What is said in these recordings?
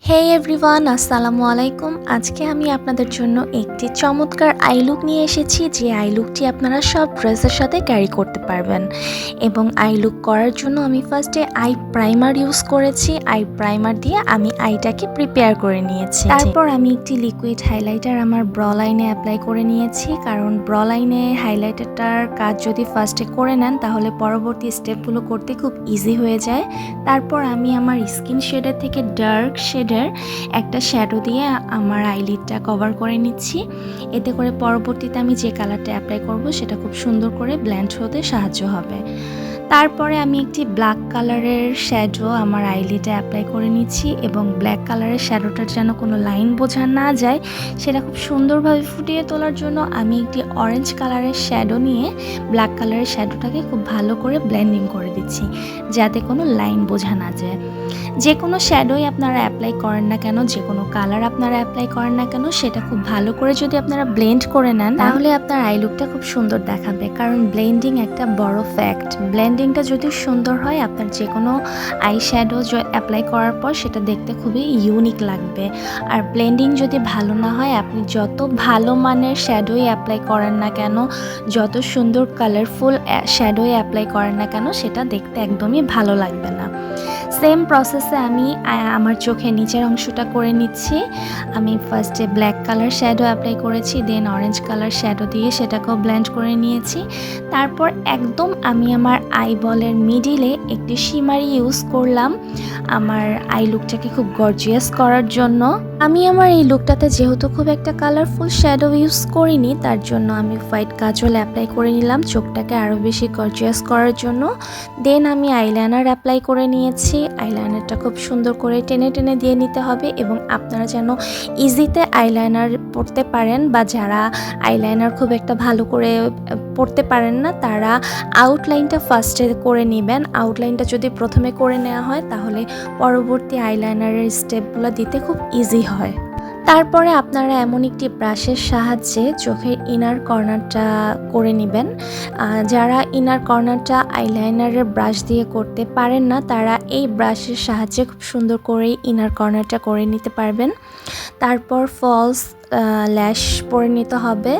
হে everyone, আসসালামু আলাইকুম। আজকে আমি আপনাদের জন্য একটি চমৎকার আই লুক নিয়ে এসেছি, যে আই লুকটি আপনারা সব ড্রেসের সাথে ক্যারি করতে পারবেন। এবং আই লুক করার জন্য আমি ফার্স্টে আই প্রাইমার ইউজ করেছি। আই প্রাইমার দিয়ে আমি আইটাকে প্রিপেয়ার করে নিয়েছি। তারপর আমি একটি লিকুইড হাইলাইটার আমার ব্র লাইনে অ্যাপ্লাই করে নিয়েছি, কারণ ব্র লাইনে হাইলাইটারটার কাজ যদি ফার্স্টে করে নেন তাহলে পরবর্তী স্টেপগুলো করতে খুব ইজি হয়ে যায়। তারপর আমি আমার স্কিন শেডের থেকে ডার্ক শেডের একটা শ্যাডো দিয়ে আমার আইলিডটা কভার করে নিচ্ছি। এতে করে পরবর্তীতে আমি যে কালারটা অ্যাপ্লাই করব সেটা খুব সুন্দর করে ব্লেন্ড হতে সাহায্য হবে। তারপরে আমি একটি ব্ল্যাক কালারের শ্যাডো আমার আইলিডে অ্যাপ্লাই করে নিচ্ছি, এবং ব্ল্যাক কালারের শ্যাডোটার যেন কোনো লাইন বোঝা না যায় সেটা খুব সুন্দরভাবে ফুটিয়ে তোলার জন্য আমি একটি অরেঞ্জ কালারের শ্যাডো নিয়ে ব্ল্যাক কালারের শ্যাডোটাকে খুব ভালো করে ব্লেন্ডিং করে দিচ্ছি, যাতে কোনো লাইন বোঝা না যায়। যে কোনো শ্যাডোই আপনারা অ্যাপ্লাই করেন না কেন, যে কোনো কালার আপনারা অ্যাপ্লাই করেন না কেন, সেটা খুব ভালো করে যদি আপনারা ব্লেন্ড করে নেন তাহলে আপনার আই লুকটা খুব সুন্দর দেখাবে। কারণ ব্লেন্ডিং একটা বড় ফ্যাক্ট। ব্লেন্ডিংটা যদি সুন্দর হয়, আপনার যে কোনো আই শ্যাডো অ্যাপ্লাই করার পর সেটা দেখতে খুবই ইউনিক লাগবে। আর ব্লেন্ডিং যদি ভালো না হয়, আপনি যত ভালো মানের শ্যাডোই অ্যাপ্লাই করেন না কেন, যত সুন্দর কালারফুল শ্যাডোই অ্যাপ্লাই করেন না কেন, সেটা দেখতে একদমই ভালো লাগবে না। সেম প্রসেসে আমি আমার চোখের নিচের অংশটা করে নিচ্ছি। আমি ফার্স্টে ব্ল্যাক কালার শ্যাডো অ্যাপ্লাই করেছি, দেন অরেঞ্জ কালার শ্যাডো দিয়ে সেটাকেও ব্লেন্ড করে নিয়েছি। তারপর একদম আমি আমার আইবলের মিডিলে একটি শিমারি ইউজ করলাম আমার আই লুকটাকে খুব গর্জিয়াস করার জন্য। আমি আমার এই লুকটাতে যেহেতু খুব একটা কালারফুল শ্যাডো ইউজ করিনি, তার জন্য আমি হোয়াইট কাজল অ্যাপ্লাই করে নিলাম চোখটাকে আরও বেশি গর্জিয়াস করার জন্য। দেন আমি আইলাইনার অ্যাপ্লাই করে নিয়েছি। আইলাইনারটা খুব সুন্দর করে টেনে টেনে দিয়ে নিতে হবে, এবং আপনারা যেন ইজিতে আইলাইনার পরতে পারেন, বা যারা আইলাইনার খুব একটা ভালো করে পরতে পারেন না তারা আউটলাইনটা ফার্স্টে করে নেবেন। আউটলাইনটা যদি প্রথমে করে নেওয়া হয় তাহলে পরবর্তী আইলাইনারের স্টেপগুলো দিতে খুব ইজি হয়। তারপরে আপনারা এমন একটি ব্রাশের সাহায্যে চোখের ইনার কর্নারটা করে নেবেন। যারা ইনার কর্নারটা আইলাইনারের ব্রাশ দিয়ে করতে পারেন না, তারা এই ব্রাশের সাহায্যে খুব সুন্দর করে ইনার কর্নারটা করে নিতে পারবেন। তারপর ফলস ল্যাশ পরে নিতে হবে।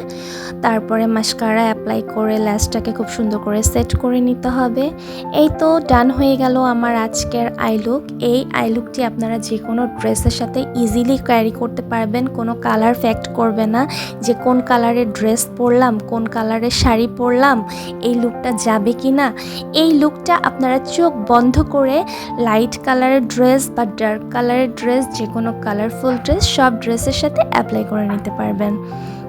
তারপরে মাস্কারা অ্যাপ্লাই করে ল্যাশটাকে খুব সুন্দর করে সেট করে নিতে হবে। এই তো ডান হয়ে গেল আমার আজকের আই লুক। এই আই লুকটি আপনারা যে কোনো ড্রেসের সাথে ইজিলি ক্যারি করতে পারবেন। কোনো কালার ফ্যাক্ট করবে না যে কোন কালারের ড্রেস পরলাম, কোন কালারের শাড়ি পরলাম, এই লুকটা যাবে কি না। এই লুকটা আপনারা চোখ বন্ধ করে লাইট কালারের ড্রেস বা ডার্ক কালারের ড্রেস, যে কোনো কালারফুল ড্রেস, সব ড্রেসের সাথে অ্যাপ্লাই করে নিতে পারবেন।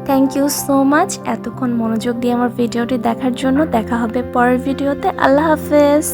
থ্যাংক ইউ সো মাচ এতক্ষণ মনোযোগ দিয়ে আমার ভিডিওটি দেখার জন্য। দেখা হবে পরের ভিডিওতে। আল্লাহ হাফেজ।